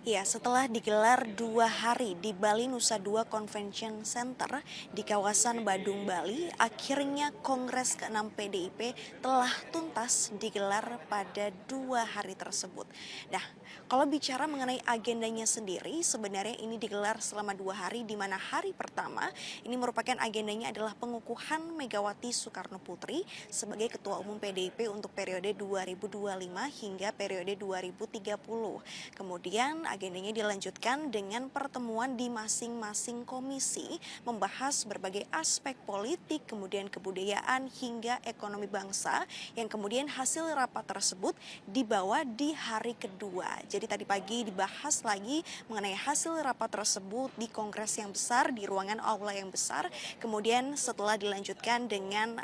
Ya, setelah digelar 2 hari di Bali Nusa Dua Convention Center di kawasan Badung, Bali, akhirnya Kongres ke-6 PDIP telah tuntas digelar pada 2 hari tersebut. Nah, kalau bicara mengenai agendanya sendiri, sebenarnya ini digelar selama 2 hari, di mana hari pertama ini merupakan agendanya adalah pengukuhan Megawati Soekarno Putri sebagai Ketua Umum PDIP untuk periode 2025 hingga periode 2030. Kemudian agendanya dilanjutkan dengan pertemuan di masing-masing komisi, membahas berbagai aspek politik, kemudian kebudayaan hingga ekonomi bangsa, yang kemudian hasil rapat tersebut dibawa di hari kedua. Jadi tadi pagi dibahas lagi mengenai hasil rapat tersebut di kongres yang besar, di ruangan aula yang besar. Kemudian setelah dilanjutkan dengan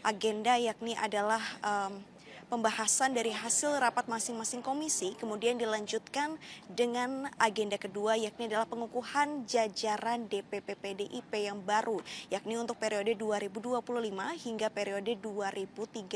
agenda yakni adalah pembahasan dari hasil rapat masing-masing komisi, kemudian dilanjutkan dengan agenda kedua yakni adalah pengukuhan jajaran DPP PDIP yang baru, yakni untuk periode 2025 hingga periode 2030.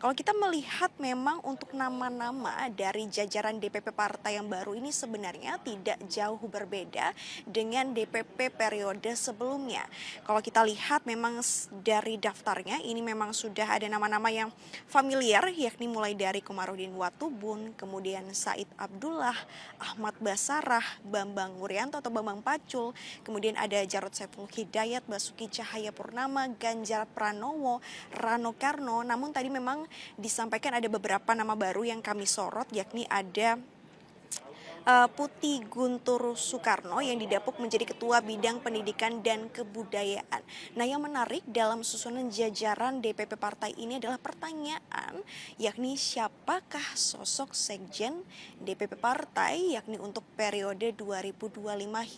Kalau kita melihat memang untuk nama-nama dari jajaran DPP partai yang baru ini sebenarnya tidak jauh berbeda dengan DPP periode sebelumnya. Kalau kita lihat memang dari daftarnya ini memang sudah ada nama-nama yang familiar, yakni mulai dari Komarudin Watubun, kemudian Said Abdullah, Ahmad Basarah, Bambang Wuryanto atau Bambang Pacul, kemudian ada Jarod Saiful Hidayat, Basuki Cahayapurnama, Ganjar Pranowo, Rano Karno. Namun tadi memang disampaikan ada beberapa nama baru yang kami sorot, yakni ada Putih Guntur Soekarno yang didapuk menjadi Ketua Bidang Pendidikan dan Kebudayaan. Nah, yang menarik dalam susunan jajaran DPP partai ini adalah pertanyaan, yakni siapakah sosok sekjen DPP partai yakni untuk periode 2025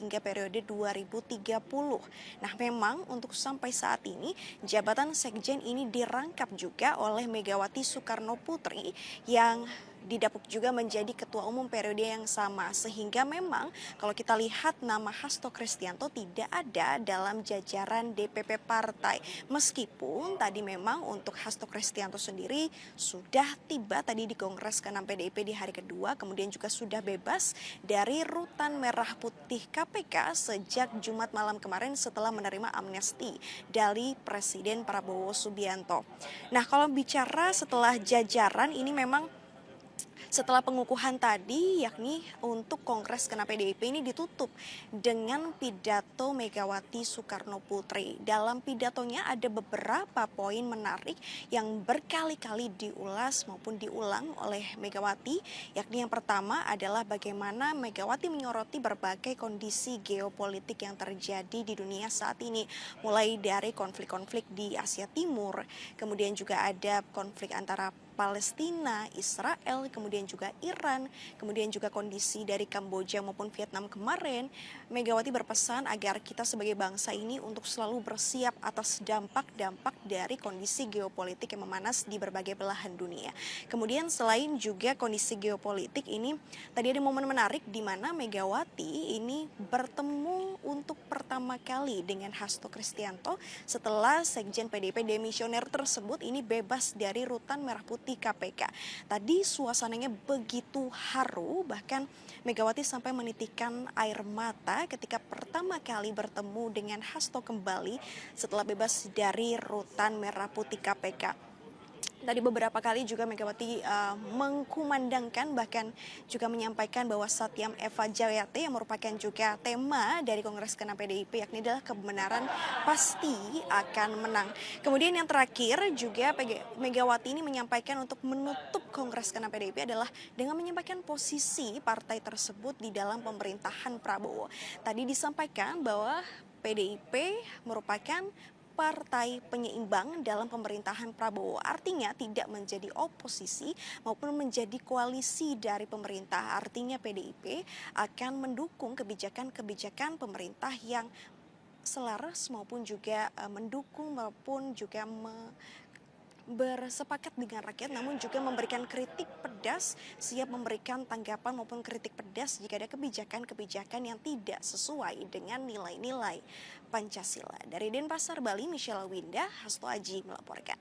hingga periode 2030. Nah, memang untuk sampai saat ini jabatan sekjen ini dirangkap juga oleh Megawati Soekarno Putri yang didapuk juga menjadi ketua umum periode yang sama, sehingga memang kalau kita lihat nama Hasto Kristianto tidak ada dalam jajaran DPP partai, meskipun tadi memang untuk Hasto Kristianto sendiri sudah tiba tadi di Kongres ke-6 PDIP di hari kedua, kemudian juga sudah bebas dari rutan merah putih KPK sejak Jumat malam kemarin setelah menerima amnesti dari Presiden Prabowo Subianto. Nah, kalau bicara setelah jajaran ini memang setelah pengukuhan tadi, yakni untuk Kongres ke-6 PDIP ini ditutup dengan pidato Megawati Soekarno Putri. Dalam pidatonya ada beberapa poin menarik yang berkali-kali diulas maupun diulang oleh Megawati, yakni yang pertama adalah bagaimana Megawati menyoroti berbagai kondisi geopolitik yang terjadi di dunia saat ini, mulai dari konflik-konflik di Asia Timur, kemudian juga ada konflik antara Palestina, Israel, kemudian juga Iran, kemudian juga kondisi dari Kamboja maupun Vietnam kemarin. Megawati berpesan agar kita sebagai bangsa ini untuk selalu bersiap atas dampak-dampak dari kondisi geopolitik yang memanas di berbagai belahan dunia. Kemudian selain juga kondisi geopolitik ini, tadi ada momen menarik di mana Megawati ini bertemu untuk pertama kali dengan Hasto Kristianto setelah Sekjen PDIP demisioner tersebut ini bebas dari rutan merah putih KPK. Tadi suasananya begitu haru, bahkan Megawati sampai menitikkan air mata ketika pertama kali bertemu dengan Hasto kembali setelah bebas dari rutan merah putih KPK. Tadi beberapa kali juga Megawati mengkumandangkan, bahkan juga menyampaikan bahwa Satyam Eva Jayate yang merupakan juga tema dari Kongres ke-6 PDIP yakni adalah kebenaran pasti akan menang. Kemudian yang terakhir juga Megawati ini menyampaikan untuk menutup Kongres ke-6 PDIP adalah dengan menyampaikan posisi partai tersebut di dalam pemerintahan Prabowo. Tadi disampaikan bahwa PDIP merupakan partai penyeimbang dalam pemerintahan Prabowo, artinya tidak menjadi oposisi maupun menjadi koalisi dari pemerintah. Artinya PDIP akan mendukung kebijakan-kebijakan pemerintah yang selaras maupun juga mendukung maupun juga bersepakat dengan rakyat, namun juga memberikan kritik pedas, siap memberikan tanggapan maupun kritik pedas jika ada kebijakan-kebijakan yang tidak sesuai dengan nilai-nilai Pancasila. Dari Denpasar, Bali, Michelle Winda, Hasto Aji melaporkan.